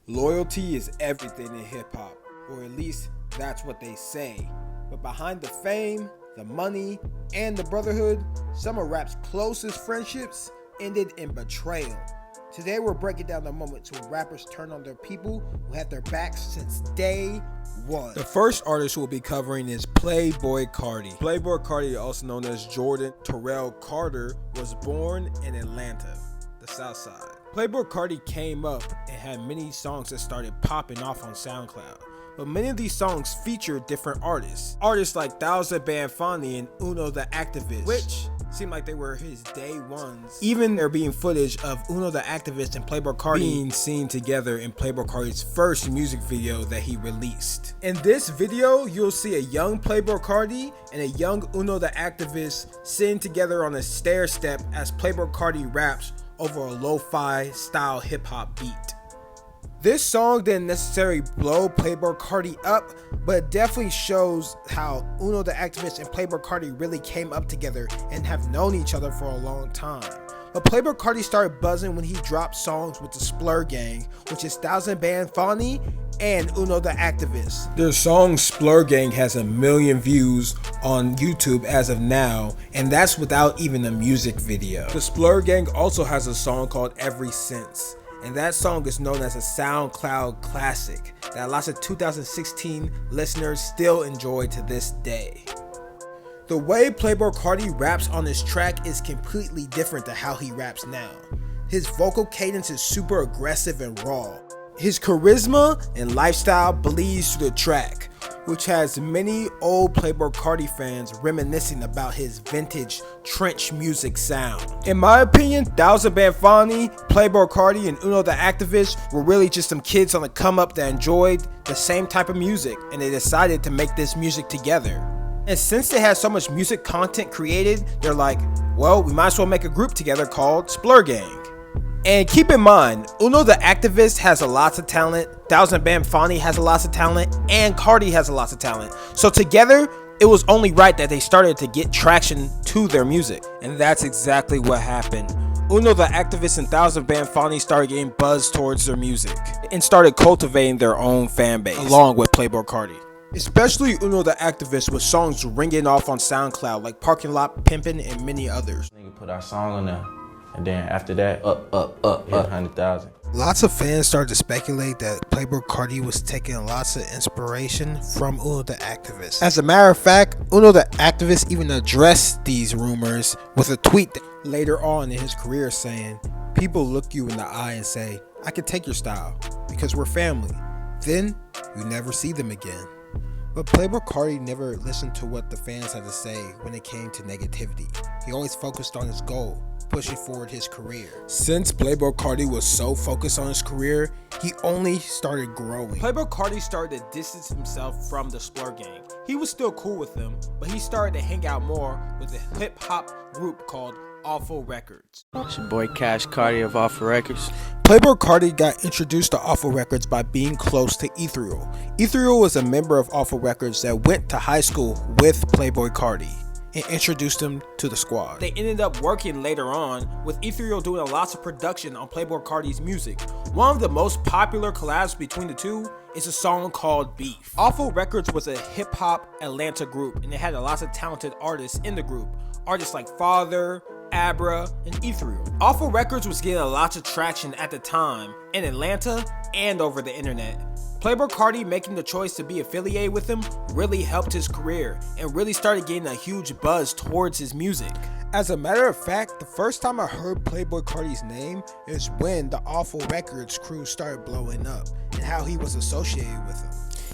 Loyalty is everything in hip hop, or at least that's what they say. But behind the fame, the money, and the brotherhood, some of rap's closest friendships ended in betrayal. Today we're breaking down the moments when rappers turn on their people who had their backs since day one. The first artist we'll be covering is Playboi Carti. Playboi Carti, also known as Jordan Terrell Carter, was born in Atlanta, the South Side. Playboi Carti came up and had many songs that started popping off on SoundCloud. But many of these songs feature different artists. Artists like Thousand Band Fani and Uno the Activist, which seemed like they were his day ones. Even there being footage of Uno the Activist and Playboi Carti being seen together in Playboi Carti's first music video that he released. In this video, you'll see a young Playboi Carti and a young Uno the Activist sitting together on a stair step as Playboi Carti raps over a lo-fi style hip-hop beat. This song didn't necessarily blow Playboi Carti up, but it definitely shows how Uno the Activist and Playboi Carti really came up together and have known each other for a long time. But Playboi Carti started buzzing when he dropped songs with the Splur Gang, which is Thousand Band Fani and Uno the Activist. Their song Splur Gang has 1 million views on YouTube as of now, and that's without even a music video. The Splur Gang also has a song called Every Sense, and that song is known as a SoundCloud classic that lots of 2016 listeners still enjoy to this day. The way Playboi Carti raps on this track is completely different to how he raps now. His vocal cadence is super aggressive and raw. His charisma and lifestyle bleeds through the track, which has many old Playboi Carti fans reminiscing about his vintage trench music sound. In my opinion, Thousand Band Fani, Playboi Carti, and Uno the Activist were really just some kids on the come up that enjoyed the same type of music, and they decided to make this music together. And since they had so much music content created, they're like, well, we might as well make a group together called Splur Gang. And keep in mind, Uno the Activist has a lot of talent, Thousand Band Fani has a lot of talent, and Carti has a lot of talent. So together, it was only right that they started to get traction to their music. And that's exactly what happened. Uno the Activist and Thousand Band Fani started getting buzzed towards their music and started cultivating their own fan base along with Playboi Carti. Especially Uno the Activist with songs ringing off on SoundCloud like Parking Lot Pimpin' and many others. Nigga put our song on there. And then after that, up, 100,000. Lots of fans started to speculate that Playboi Carti was taking lots of inspiration from Uno the Activist. As a matter of fact, Uno the Activist even addressed these rumors with a tweet later on in his career saying, "People look you in the eye and say, I can take your style because we're family. Then you never see them again." But Playboi Carti never listened to what the fans had to say when it came to negativity. He always focused on his goal, pushing forward his career. Since Playboi Carti was so focused on his career, he only started growing. Playboi Carti started to distance himself from the Splur Gang. He was still cool with them, but he started to hang out more with a hip hop group called Awful Records. It's your boy Cash Carti of Awful Records. Playboi Carti got introduced to Awful Records by being close to Ethereal. Ethereal was a member of Awful Records that went to high school with Playboi Carti and introduced him to the squad. They ended up working later on, with Ethereal doing lots of production on Playboi Carti's music. One of the most popular collabs between the two is a song called Beef. Awful Records was a hip-hop Atlanta group, and it had lots of talented artists in the group. Artists like Father, Abra, and Ethereal. Awful Records was getting lots of traction at the time in Atlanta and over the internet. Playboi Carti making the choice to be affiliated with him really helped his career and really started getting a huge buzz towards his music. As a matter of fact, the first time I heard Playboi Carti's name is when the Awful Records crew started blowing up and how he was associated with them.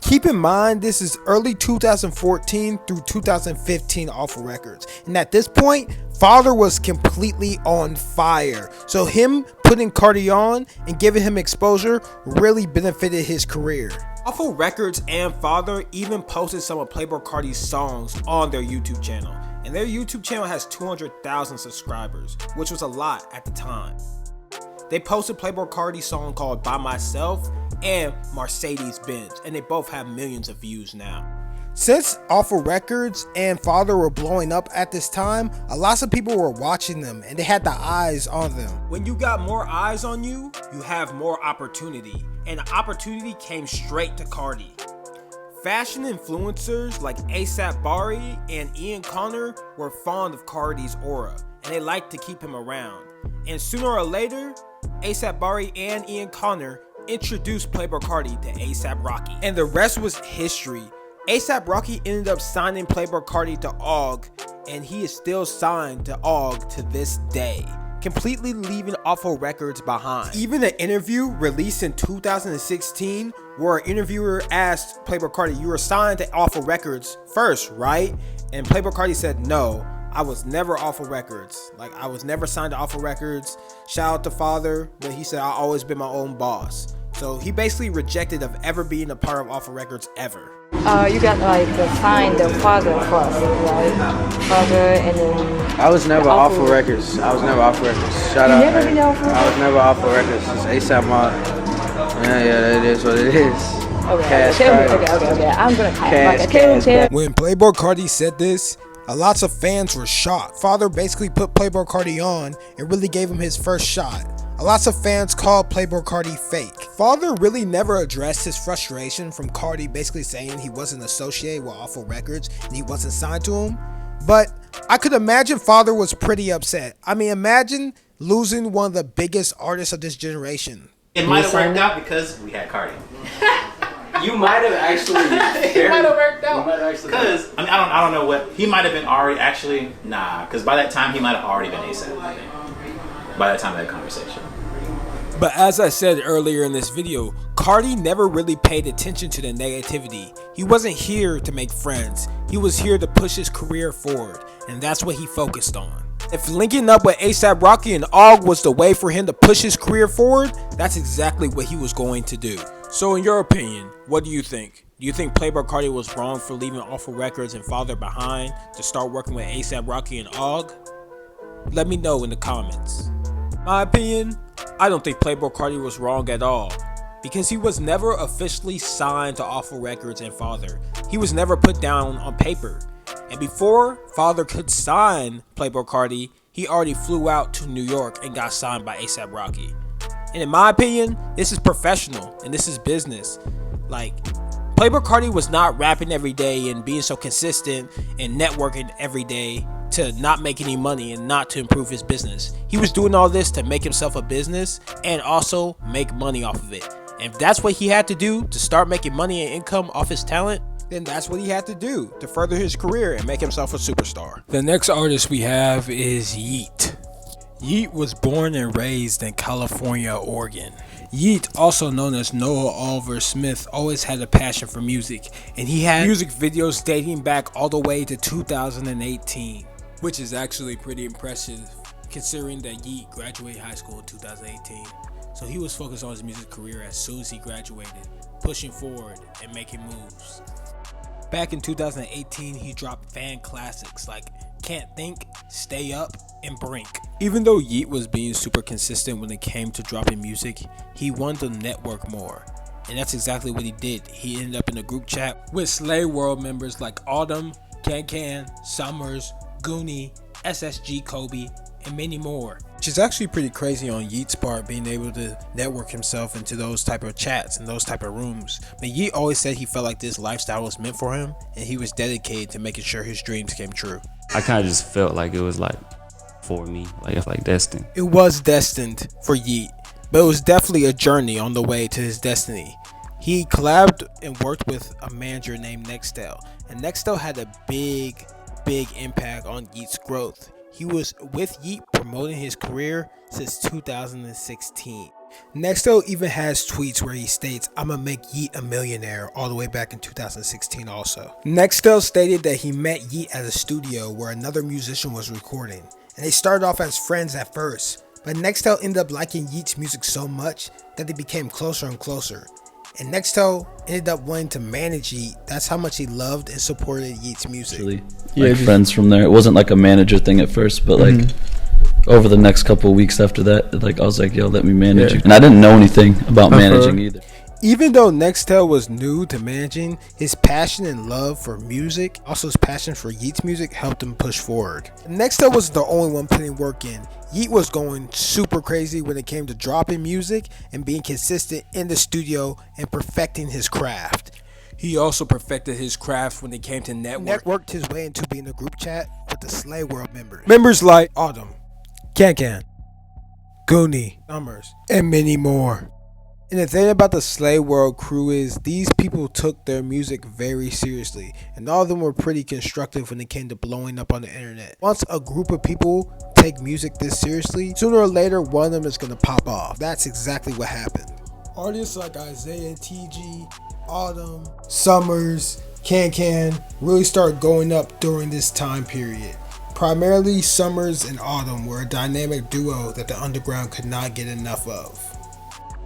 Keep in mind, this is early 2014 through 2015 Awful Records, and at this point, Father was completely on fire. So him putting Carti on and giving him exposure really benefited his career. Awful Records and Father even posted some of Playboi Carti's songs on their YouTube channel, and their YouTube channel has 200,000 subscribers, which was a lot at the time. They posted Playboi Carti's song called By Myself and Mercedes Benz, and they both have millions of views now. Since Awful Records and Father were blowing up at this time, a lot of people were watching them and they had the eyes on them. When you got more eyes on you, you have more opportunity. And the opportunity came straight to Cardi. Fashion influencers like A$AP Bari and Ian Connor were fond of Cardi's aura, and they liked to keep him around. And sooner or later, A$AP Bari and Ian Connor introduced Playboi Carti to A$AP Rocky. And the rest was history. A$AP Rocky ended up signing Playboi Carti to OGG, and he is still signed to OGG to this day, completely leaving Awful Records behind. Even an interview released in 2016 where an interviewer asked Playboi Carti, "You were signed to Awful Records first, right?" And Playboi Carti said, "No, I was never Awful Records. Like, I was never signed to Awful Records. Shout out to Father, but he said, I always been my own boss." So he basically rejected of ever being a part of Awful Records ever. You got like signed the Father first, right? Father and then. I was never Awful Awful Records. I was never Awful Records. Shout out. Never been Awful I was never Awful Records. It's A$AP Mob. Yeah, that is what it is. Okay. I'm gonna cash. When Playboi Carti said this, lots of fans were shocked. Father basically put Playboi Carti on and really gave him his first shot. Lots of fans called Playboi Carti fake. Father really never addressed his frustration from Carti basically saying he wasn't associated with Awful Records and he wasn't signed to him. But I could imagine Father was pretty upset. I mean, imagine losing one of the biggest artists of this generation. It might have worked out because we had Cardi. You might have actually. It might have worked out. Because I don't know what he might have been already. Actually, nah. Because by that time he might have already been A$AP. I think. By the time of that conversation. But as I said earlier in this video, Carti never really paid attention to the negativity. He wasn't here to make friends. He was here to push his career forward, and that's what he focused on. If linking up with A$AP Rocky and OGG was the way for him to push his career forward, that's exactly what he was going to do. So in your opinion, what do you think? Do you think Playboi Carti was wrong for leaving Awful Records and Father behind to start working with A$AP Rocky and OGG? Let me know in the comments. My opinion, I don't think Playboi Carti was wrong at all, because he was never officially signed to Awful Records and Father. He was never put down on paper. And before Father could sign Playboi Carti, he already flew out to New York and got signed by A$AP Rocky. And in my opinion, this is professional and this is business. Like, Playboi Carti was not rapping every day and being so consistent and networking every day to not make any money and not to improve his business. He was doing all this to make himself a business and also make money off of it. And if that's what he had to do to start making money and income off his talent, then that's what he had to do to further his career and make himself a superstar. The next artist we have is Yeat. Yeat was born and raised in California, Oregon. Yeat, also known as Noah Oliver Smith, always had a passion for music, and he had music videos dating back all the way to 2018, which is actually pretty impressive considering that Yeat graduated high school in 2018. So he was focused on his music career as soon as he graduated, pushing forward and making moves. Back in 2018, he dropped fan classics like Can't Think, Stay Up, and Brink. Even though Yeat was being super consistent when it came to dropping music, he wanted to network more. And that's exactly what he did. He ended up in a group chat with Slay World members like Autumn, Can, Summers, Goonie, SSG Kobe, and many more. Which is actually pretty crazy on Yeat's part, being able to network himself into those type of chats and those type of rooms. But Yeat always said he felt like this lifestyle was meant for him, and he was dedicated to making sure his dreams came true. I kind of just felt like it was like for me, like it's like destined. It was destined for Yeat, but it was definitely a journey on the way to his destiny. He collabed and worked with a manager named Nextel, and Nextel had a big impact on Yeat's growth. He was with Yeat promoting his career since 2016. Nextel even has tweets where he states, "I'ma make Yeat a millionaire," all the way back in 2016 also. Nextel stated that he met Yeat at a studio where another musician was recording, and they started off as friends at first, but Nextel ended up liking Yeat's music so much that they became closer and closer. And Nextel ended up wanting to manage Yeat. That's how much he loved and supported Yeat's music. Like friends from there. It wasn't like a manager thing at first, but like over the next couple of weeks after that, like I was like, yo, let me manage you. And I didn't know anything about managing either. Even though Nextel was new to managing, his passion and love for music, also his passion for Yeat's music, helped him push forward. Nextel wasn't the only one putting work in. Yeat was going super crazy when it came to dropping music and being consistent in the studio and perfecting his craft. He also perfected his craft when it came to Networked his way into being a group chat with the Slay World members. Members like Autumn, Can, Goonie, Summers, and many more. And the thing about the Slay World crew is these people took their music very seriously, and all of them were pretty constructive when it came to blowing up on the internet. Once a group of people take music this seriously, sooner or later one of them is going to pop off. That's exactly what happened. Artists like Isaiah TG, Autumn, Summers, Can really started going up during this time period. Primarily Summers and Autumn were a dynamic duo that the underground could not get enough of.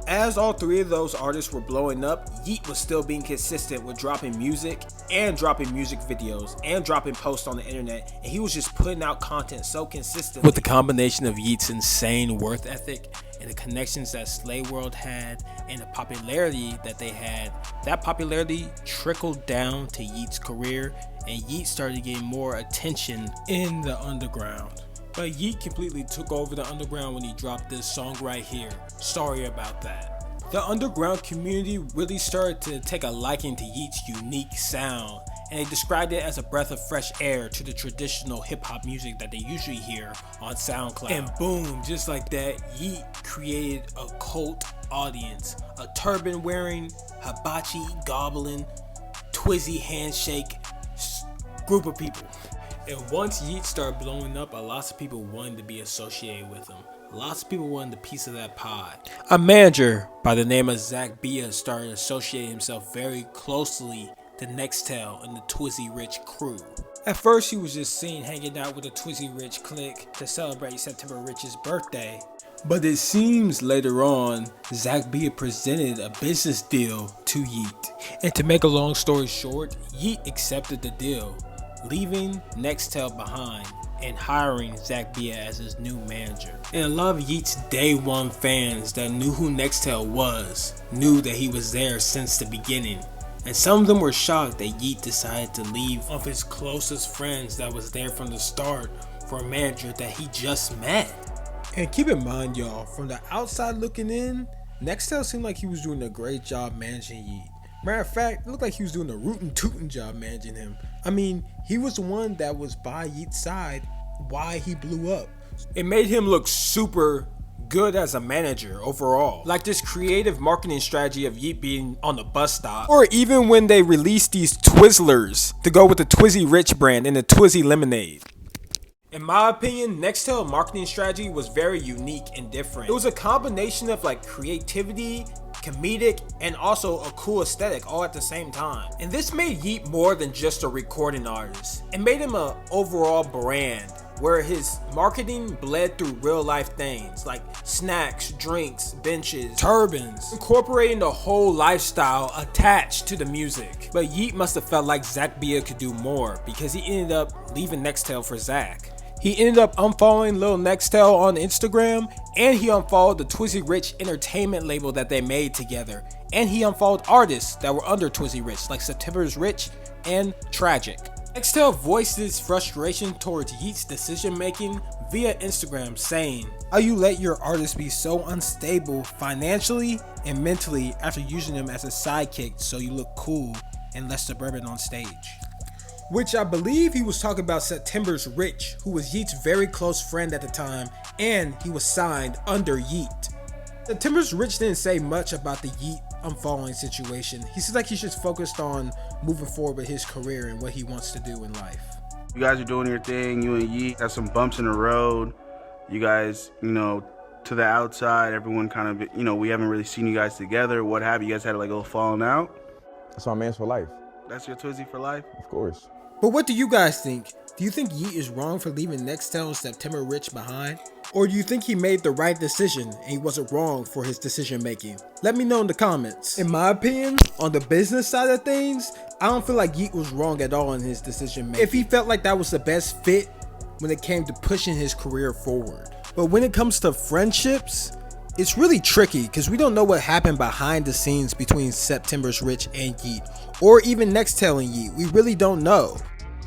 As all three of those artists were blowing up, Yeat was still being consistent with dropping music and dropping music videos and dropping posts on the internet, and he was just putting out content so consistently. With the combination of Yeat's insane work ethic and the connections that Slay World had and the popularity that they had, that popularity trickled down to Yeat's career, and Yeat started getting more attention in the underground. But Yeat completely took over the underground when he dropped this song right here, Sorry About That. The underground community really started to take a liking to Yeat's unique sound, and they described it as a breath of fresh air to the traditional hip-hop music that they usually hear on SoundCloud. And boom, just like that, Yeat created a cult audience, a turban-wearing, hibachi gobbling, Twizzy handshake group of people. And once Yeat started blowing up, lots of people wanted to be associated with him. Lots of people wanted a piece of that pie. A manager by the name of Zach Bia started associating himself very closely to Nextel and the Twizzy Rich crew. At first, he was just seen hanging out with the Twizzy Rich clique to celebrate September Rich's birthday. But it seems later on, Zach Bia presented a business deal to Yeat. And to make a long story short, Yeat accepted the deal, leaving Nextel behind and hiring Zach Bia as his new manager. And a lot of Yeat's day one fans that knew who Nextel was knew that he was there since the beginning. And some of them were shocked that Yeat decided to leave of his closest friends that was there from the start for a manager that he just met. And keep in mind, y'all, from the outside looking in, Nextel seemed like he was doing a great job managing Yeat. Matter of fact, it looked like he was doing a rootin' tootin' job managing him. I mean, he was the one that was by Yeat's side why he blew up. It made him look super good as a manager overall. Like this creative marketing strategy of Yeat being on the bus stop. Or even when they released these Twizzlers to go with the Twizzy Rich brand and the Twizzy Lemonade. In my opinion, Nextel marketing strategy was very unique and different. It was a combination of like creativity, comedic, and also a cool aesthetic all at the same time. And this made Yeat more than just a recording artist. It made him an overall brand where his marketing bled through real life things like snacks, drinks, benches, turbans, incorporating the whole lifestyle attached to the music. But Yeat must have felt like Zach Bia could do more because he ended up leaving Nextel for Zach. He ended up unfollowing Lil Nextel on Instagram, and he unfollowed the Twizzy Rich entertainment label that they made together. And he unfollowed artists that were under Twizzy Rich, like September's Rich and Tragic. Nextel voiced his frustration towards Yeat's decision making via Instagram, saying, "How you let your artists be so unstable financially and mentally after using them as a sidekick so you look cool and less suburban on stage." Which I believe he was talking about September's Rich, who was Yeat's very close friend at the time, and he was signed under Yeat. September's Rich didn't say much about the Yeat unfollowing situation. He seems like he's just focused on moving forward with his career and what he wants to do in life. You guys are doing your thing, you and Yeat have some bumps in the road. You guys, to the outside, everyone kind of, we haven't really seen you guys together. What happened? You guys had like a little falling out? That's my man's for life. That's your Twizzy for life? Of course. But what do you guys think? Do you think Yeat is wrong for leaving Nextel and September Rich behind? Or do you think he made the right decision and he wasn't wrong for his decision making? Let me know in the comments. In my opinion, on the business side of things, I don't feel like Yeat was wrong at all in his decision making. If he felt like that was the best fit when it came to pushing his career forward. But when it comes to friendships, It's really tricky because we don't know what happened behind the scenes between September's Rich and Yeat, or even Nextel and Yeat. We really don't know.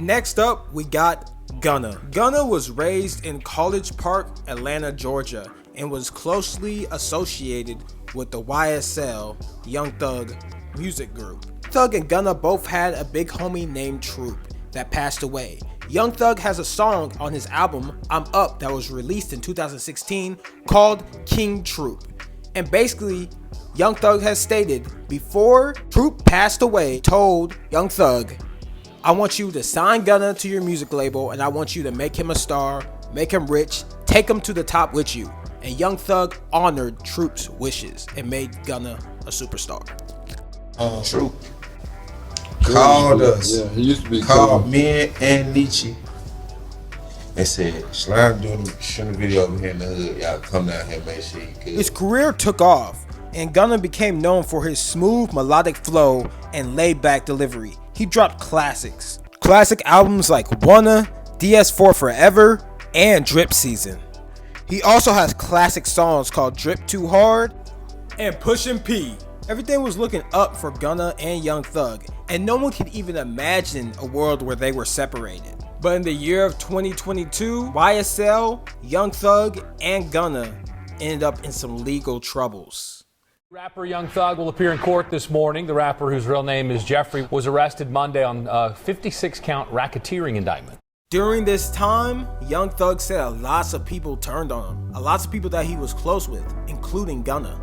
Next up, we got Gunna. Gunna was raised in College Park, Atlanta, Georgia, and was closely associated with the YSL, Young Thug music group. Thug and Gunna both had a big homie named Troop that passed away. Young Thug has a song on his album I'm Up that was released in 2016 called King Troop. And basically, Young Thug has stated before Troop passed away, told Young Thug, I want you to sign Gunna to your music label and I want you to make him a star, make him rich, take him to the top with you. And Young Thug honored Troop's wishes and made Gunna a superstar. Troop called us. Yeah, he used to be called me and Nietzsche and said, Slime doing the video over here in the hood. Y'all come down here and make sure you good. His career took off, and Gunna became known for his smooth melodic flow and laid-back delivery. He dropped classics. Classic albums like Wanna, DS4 Forever, and Drip Season. He also has classic songs called Drip Too Hard and Pushin' P. Everything was looking up for Gunna and Young Thug, and no one could even imagine a world where they were separated. But in the year of 2022, YSL, Young Thug, and Gunna ended up in some legal troubles. Rapper Young Thug will appear in court this morning. The rapper, whose real name is Jeffrey, was arrested Monday on a 56-count racketeering indictment. During this time, Young Thug said lots of people turned on him. Lots of people that he was close with, including Gunna.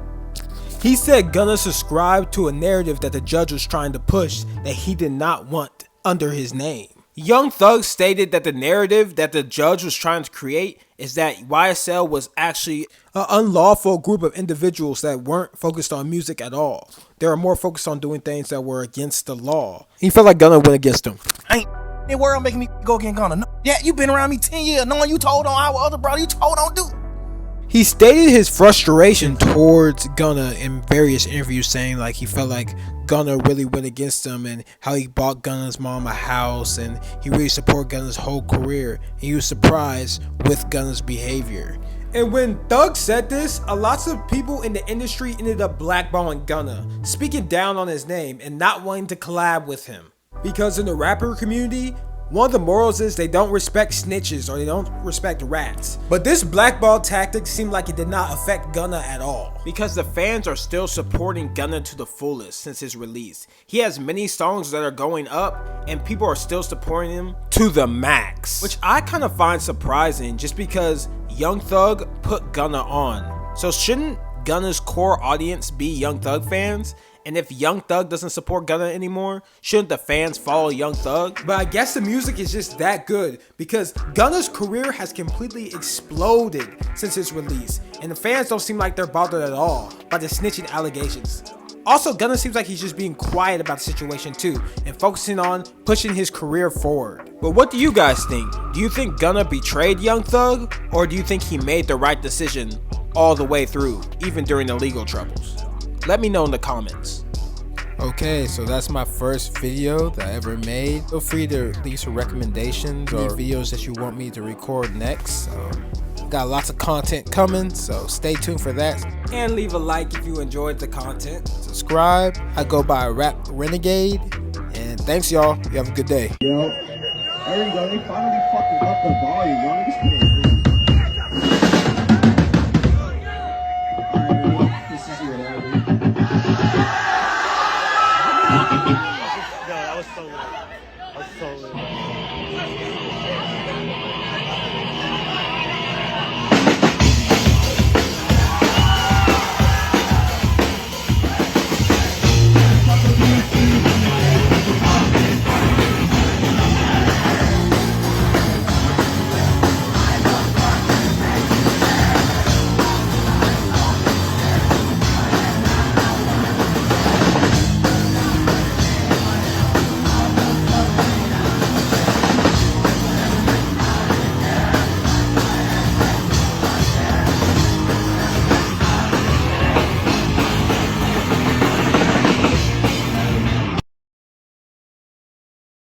He said Gunna subscribed to a narrative that the judge was trying to push that he did not want under his name. Young Thug stated that the narrative that the judge was trying to create is that YSL was actually an unlawful group of individuals that weren't focused on music at all. They were more focused on doing things that were against the law. He felt like Gunna went against him. I ain't in the world making me go against Gunna. No. Yeah, you been around me 10 years knowing you told on our other brother, you told on dude. He stated his frustration towards Gunna in various interviews, saying like he felt like Gunna really went against him and how he bought Gunna's mom a house and he really supported Gunna's whole career. And he was surprised with Gunna's behavior. And when Thug said this, a lot of people in the industry ended up blackballing Gunna, speaking down on his name and not wanting to collab with him. Because in the rapper community, one of the morals is they don't respect snitches or they don't respect rats. But this blackball tactic seemed like it did not affect Gunna at all, because the fans are still supporting Gunna to the fullest since his release. He has many songs that are going up and people are still supporting him to the max, which I kind of find surprising just because Young Thug put Gunna on. So shouldn't Gunna's core audience be Young Thug fans? And if Young Thug doesn't support Gunna anymore, shouldn't the fans follow Young Thug? But I guess the music is just that good because Gunna's career has completely exploded since its release, and the fans don't seem like they're bothered at all by the snitching allegations. Also, Gunna seems like he's just being quiet about the situation too and focusing on pushing his career forward. But what do you guys think? Do you think Gunna betrayed Young Thug, or do you think he made the right decision all the way through, even during the legal troubles? Let me know in the comments. Okay, so that's my first video that I ever made. Feel free to leave some recommendations or videos that you want me to record next. Got lots of content coming, so stay tuned for that. And leave a like if you enjoyed the content. Subscribe. I go by Rap Renegade. And thanks, y'all. You have a good day. Yo, there you go. They finally fucking up the volume, yo. This shit is No, that was so lit. That was so lit.